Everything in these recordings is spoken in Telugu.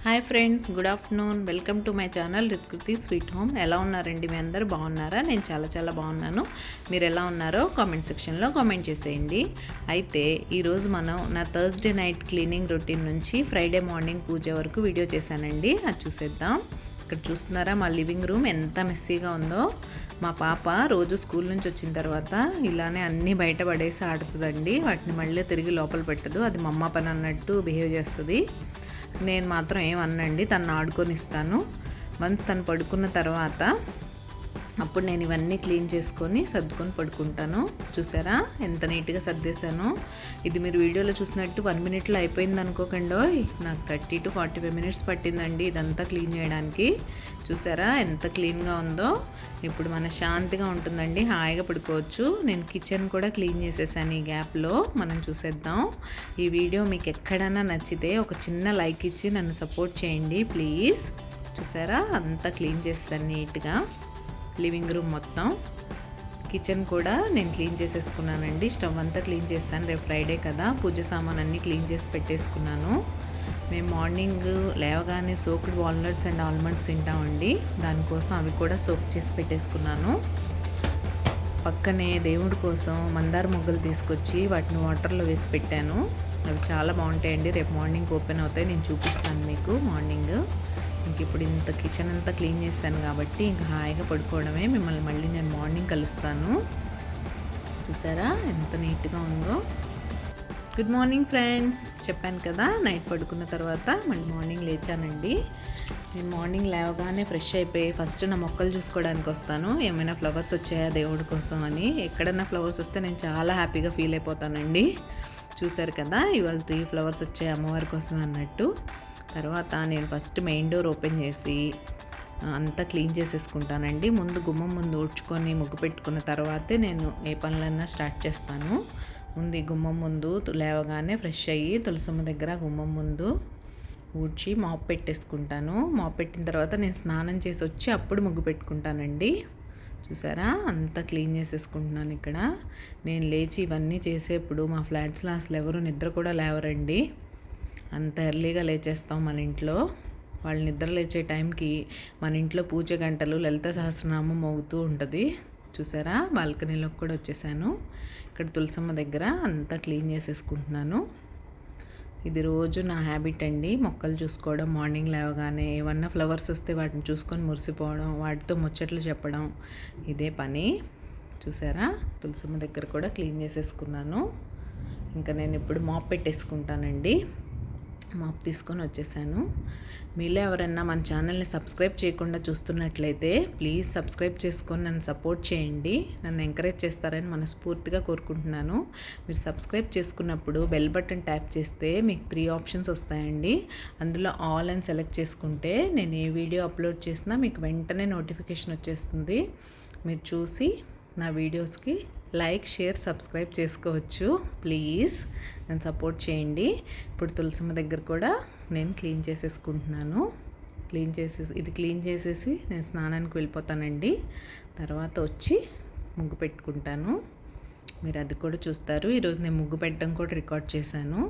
Hi friends, good afternoon. Welcome to my channel Ritkriti sweet home. ఎలా ఉన్నారండి? మీ అందరూ బాగున్నారా? నేను చాలా బాగున్నాను. మీరు ఎలా ఉన్నారో కామెంట్ సెక్షన్లో కామెంట్ చేసేయండి. అయితే ఈరోజు మనం నా థర్స్డే నైట్ క్లీనింగ్ రొటీన్ నుంచి ఫ్రైడే మార్నింగ్ పూజ వరకు వీడియో చేశానండి. అది చూసేద్దాం. ఇక్కడ చూస్తున్నారా మా లివింగ్ రూమ్ ఎంత మెస్సీగా ఉందో. మా పాప రోజు స్కూల్ నుంచి వచ్చిన తర్వాత ఇలానే అన్నీ బయట పడేసి ఆడుతుందండి. వాటిని మళ్ళీ తిరిగి లోపల పెట్టదు. అది మా అమ్మ పని అన్నట్టు బిహేవ్ చేస్తుంది. నేను మాత్రం ఏమన్నండి, తను ఆడుకొని ఇస్తాను. వన్స్ తను పడుకున్న తర్వాత అప్పుడు నేను ఇవన్నీ క్లీన్ చేసుకొని సర్దుకొని పడుకుంటాను. చూసారా ఎంత నీట్గా సర్దేశాను. ఇది మీరు వీడియోలో చూసినట్టు 1 మినిట్లో అయిపోయింది అనుకోకండి. నాకు 30 to 45 మినిట్స్ పట్టిందండి ఇదంతా క్లీన్ చేయడానికి. చూసారా ఎంత క్లీన్గా ఉందో. ఇప్పుడు మన శాంతిగా ఉంటుందండి, హాయిగా పడుకోవచ్చు. నేను కిచెన్ కూడా క్లీన్ చేసేసాను ఈ గ్యాప్లో. మనం చూసేద్దాం. ఈ వీడియో మీకు ఎక్కడైనా నచ్చితే ఒక చిన్న లైక్ ఇచ్చి నన్ను సపోర్ట్ చేయండి ప్లీజ్. చూసారా అంతా క్లీన్ చేస్తాను నీట్గా. లివింగ్ రూమ్ మొత్తం, కిచెన్ కూడా నేను క్లీన్ చేసేసుకున్నానండి. స్టవ్ అంతా క్లీన్ చేస్తాను. రేపు ఫ్రైడే కదా, పూజ సామాన్ అన్నీ క్లీన్ చేసి పెట్టేసుకున్నాను. మేము మార్నింగ్ లేవగానే సోక్డ్ వాల్నట్స్ అండ్ ఆల్మండ్స్ తింటామండి. దానికోసం అవి కూడా సోక్ చేసి పెట్టేసుకున్నాను. పక్కనే దేవుడి కోసం మందార మొగ్గలు తీసుకొచ్చి వాటిని వాటర్లో వేసి పెట్టాను. అవి చాలా బాగుంటాయండి. రేపు మార్నింగ్ ఓపెన్ అవుతాయి, నేను చూపిస్తాను మీకు మార్నింగ్. ఇంక ఇప్పుడు ఇంత కిచెన్ అంతా క్లీన్ చేశాను కాబట్టి ఇంక హాయిగా పడుకోవడమే. మిమ్మల్ని మళ్ళీ నేను మార్నింగ్ కలుస్తాను. చూసారా ఎంత నీట్గా ఉందో. Good morning friends. చెప్పాను కదా నైట్ పడుకున్న తర్వాత మళ్ళీ మార్నింగ్ లేచానండి. నేను మార్నింగ్ లేవగానే ఫ్రెష్ అయిపోయి ఫస్ట్ నా మొక్కలు చూసుకోవడానికి వస్తాను. ఏమైనా ఫ్లవర్స్ వచ్చాయా దేవుడి కోసం అని. ఎక్కడన్నా ఫ్లవర్స్ వస్తే నేను చాలా హ్యాపీగా ఫీల్ అయిపోతానండి. చూసారు కదా ఇవాళ 3 ఫ్లవర్స్ వచ్చాయి అమ్మవారి కోసం అన్నట్టు. తర్వాత నేను ఫస్ట్ మెయిన్ డోర్ ఓపెన్ చేసి అంతా క్లీన్ చేసేసుకుంటానండి. ముందు గుమ్మం ముందు ఊడ్చుకొని ముగ్గు పెట్టుకున్న తర్వాతే నేను ఏ పనులన్నా స్టార్ట్ చేస్తాను. ముందు ఈ గుమ్మం ముందు లేవగానే ఫ్రెష్ అయ్యి తులసమ్మ దగ్గర గుమ్మం ముందు ఊడ్చి మాప్ పెట్టేసుకుంటాను. మాప్ పెట్టిన తర్వాత నేను స్నానం చేసి వచ్చి అప్పుడు ముగ్గు పెట్టుకుంటానండి. చూసారా అంతా క్లీన్ చేసేసుకుంటున్నాను. ఇక్కడ నేను లేచి ఇవన్నీ చేసేప్పుడు మా ఫ్లాట్స్లో అసలు ఎవరు నిద్ర కూడా లేవరండి. అంత ఎర్లీగా లేచేస్తాం మన ఇంట్లో. వాళ్ళు నిద్ర లేచే టైంకి మన ఇంట్లో పూజ గంటలు లలిత సహస్రనామం మోగుతూ ఉంటుంది. చూసారా బాల్కనీలోకి కూడా వచ్చేసాను. ఇక్కడ తులసమ్మ దగ్గర అంతా క్లీన్ చేసేసుకుంటున్నాను. ఇది రోజు నా హ్యాబిట్ అండి, మొక్కలు చూసుకోవడం. మార్నింగ్ లేవగానే ఏమన్నా ఫ్లవర్స్ వస్తే వాటిని చూసుకొని మురిసిపోవడం, వాటితో ముచ్చట్లు చెప్పడం, ఇదే పని. చూసారా తులసమ్మ దగ్గర కూడా క్లీన్ చేసేసుకున్నాను. ఇంకా నేను ఇప్పుడు మాప్ పెట్టేసుకుంటానండి. మాప్ తీసుకొని వచ్చేసాను. మీలో ఎవరైనా మన ఛానల్ని సబ్స్క్రైబ్ చేయకుండా చూస్తున్నట్లయితే ప్లీజ్ సబ్స్క్రైబ్ చేసుకొని నన్ను సపోర్ట్ చేయండి. నన్ను ఎంకరేజ్ చేస్తారని మనస్ఫూర్తిగా కోరుకుంటున్నాను. మీరు సబ్స్క్రైబ్ చేసుకున్నప్పుడు బెల్ బటన్ ట్యాప్ చేస్తే మీకు 3 ఆప్షన్స్ వస్తాయండి. అందులో ఆల్ అని సెలెక్ట్ చేసుకుంటే నేను ఏ వీడియో అప్లోడ్ చేసినా మీకు వెంటనే నోటిఫికేషన్ వచ్చేస్తుంది. మీరు చూసి నా వీడియోస్కి లైక్, షేర్, సబ్స్క్రైబ్ చేసుకోవచ్చు. ప్లీజ్ నన్ను సపోర్ట్ చేయండి. ఇప్పుడు తులసమ్మ దగ్గర కూడా నేను క్లీన్ చేసేసుకుంటున్నాను. ఇది క్లీన్ చేసేసి నేను స్నానానికి వెళ్ళిపోతానండి. తర్వాత వచ్చి ముగ్గు పెట్టుకుంటాను. మీరు అది కూడా చూస్తారు. ఈరోజు నేను ముగ్గు పెట్టడం కూడా రికార్డ్ చేశాను.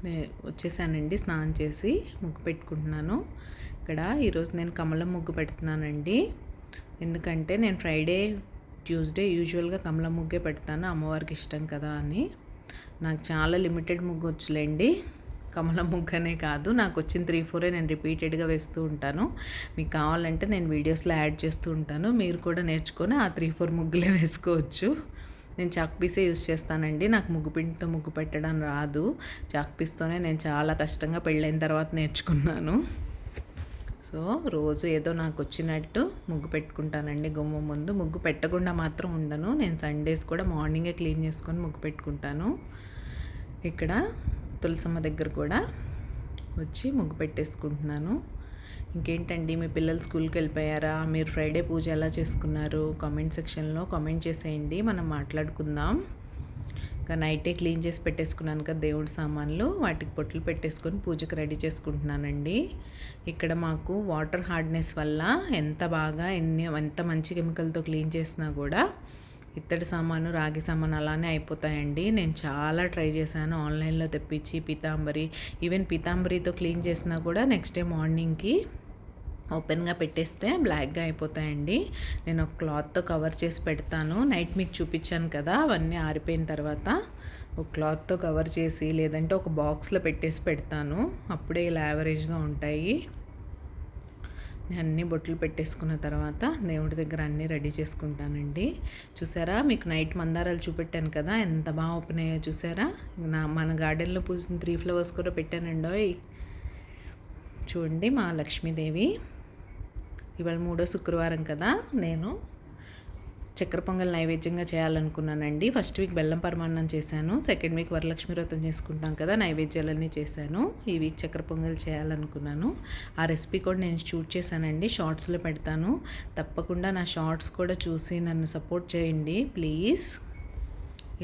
నేను వచ్చేసానండి, స్నానం చేసి ముగ్గు పెట్టుకుంటున్నాను. ఇక్కడ ఈరోజు నేను కమలం ముగ్గు పెడుతున్నానండి. ఎందుకంటే నేను ఫ్రైడే, ట్యూస్డే యూజువల్గా కమలం ముగ్గే పెడతాను, అమ్మవారికి ఇష్టం కదా అని. నాకు చాలా లిమిటెడ్ ముగ్గు వచ్చులేండి, కమలం ముగ్గు అనే కాదు. నాకు వచ్చిన 3-4 నేను రిపీటెడ్గా వేస్తూ ఉంటాను. మీకు కావాలంటే నేను వీడియోస్లో యాడ్ చేస్తూ ఉంటాను. మీరు కూడా నేర్చుకొని ఆ 3-4 ముగ్గులే వేసుకోవచ్చు. నేను చాక్ పీసే యూజ్ చేస్తానండి. నాకు ముగ్గు పిండితో ముగ్గు పెట్టడం రాదు. చాక్ పీస్తోనే నేను చాలా కష్టంగా పెళ్ళైన తర్వాత నేర్చుకున్నాను. సో రోజు ఏదో నాకు వచ్చినట్టు ముగ్గు పెట్టుకుంటానండి. గుమ్మం ముందు ముగ్గు పెట్టకుండా మాత్రం ఉండను. నేను సండేస్ కూడా మార్నింగే క్లీన్ చేసుకొని ముగ్గు పెట్టుకుంటాను. ఇక్కడ తులసమ్మ దగ్గర కూడా వచ్చి ముగ్గు పెట్టేసుకుంటున్నాను. ఇంకేంటండి, మీ పిల్లలు స్కూల్కి వెళ్ళిపోయారా? మీరు ఫ్రైడే పూజ ఎలా చేసుకున్నారు? కామెంట్ సెక్షన్లో కామెంట్ చేసేయండి, మనం మాట్లాడుకుందాం. ఇంకా నైటే క్లీన్ చేసి పెట్టేసుకున్నాను కదా దేవుడి సామాన్లు, వాటికి పొట్లు పెట్టేసుకొని పూజకు రెడీ చేసుకుంటున్నానండి. ఇక్కడ మాకు వాటర్ హార్డ్నెస్ వల్ల ఎంత మంచి కెమికల్తో క్లీన్ చేసినా కూడా ఇత్తడి సామాను, రాగి సామాను అలానే అయిపోతాయండి. నేను చాలా ట్రై చేశాను ఆన్లైన్లో తెప్పించి పీతాంబరి, ఈవెన్ పీతాంబరితో క్లీన్ చేసినా కూడా నెక్స్ట్ డే మార్నింగ్కి ఓపెన్గా పెట్టేస్తే బ్లాక్గా అయిపోతాయండి. నేను ఒక క్లాత్తో కవర్ చేసి పెడతాను. నైట్ మీకు చూపించాను కదా, అవన్నీ ఆరిపోయిన తర్వాత ఒక క్లాత్తో కవర్ చేసి లేదంటే ఒక బాక్స్లో పెట్టేసి పెడతాను. అప్పుడే ఇలా యావరేజ్గా ఉంటాయి. నేను అన్నీ బొట్లు పెట్టేసుకున్న తర్వాత దేవుడి దగ్గర అన్నీ రెడీ చేసుకుంటానండి. చూసారా, మీకు నైట్ మందారాలు చూపెట్టాను కదా, ఎంత బాగా ఓపెన్ అయ్యాయో చూసారా. మన గార్డెన్లో పూసిన 3 ఫ్లవర్స్ కూడా పెట్టానండి. చూడండి, మా లక్ష్మీదేవి. ఇవాళ 3వ శుక్రవారం కదా, నేను చక్కెర పొంగల్ నైవేద్యంగా చేయాలనుకున్నానండి. ఫస్ట్ వీక్ బెల్లం పరమాన్నం చేశాను, సెకండ్ వీక్ వరలక్ష్మి వ్రతం చేసుకుంటాం కదా, నైవేద్యాలన్నీ చేశాను. ఈ వీక్ చక్కెర పొంగల్ చేయాలనుకున్నాను. ఆ రెసిపీ కూడా నేను షూట్ చేశానండి, షార్ట్స్లో పెడతాను. తప్పకుండా నా షార్ట్స్ కూడా చూసి నన్ను సపోర్ట్ చేయండి ప్లీజ్.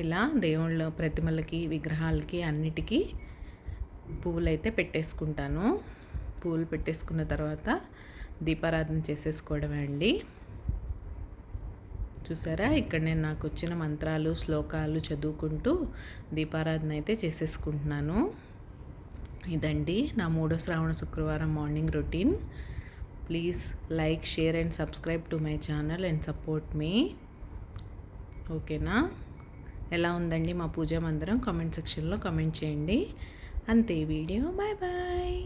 ఇలా దేవుళ్ళ ప్రతిమలకి, విగ్రహాలకి అన్నిటికీ పువ్వులు అయితే పెట్టేసుకుంటాను. పువ్వులు పెట్టేసుకున్న తర్వాత దీపారాధన చేసేసుకోవడమే అండి. చూసారా, ఇక్కడ నేను నాకు వచ్చిన మంత్రాలు, శ్లోకాలు చదువుకుంటూ దీపారాధన అయితే చేసేసుకుంటున్నాను. ఇదండి నా 3వ శ్రావణ శుక్రవారం morning routine. Please like, share and subscribe to my channel and support me. ఓకేనా? ఎలా ఉందండి మా పూజా మందిరం? కామెంట్ సెక్షన్లో కామెంట్ చేయండి. అంతే వీడియో. Bye bye.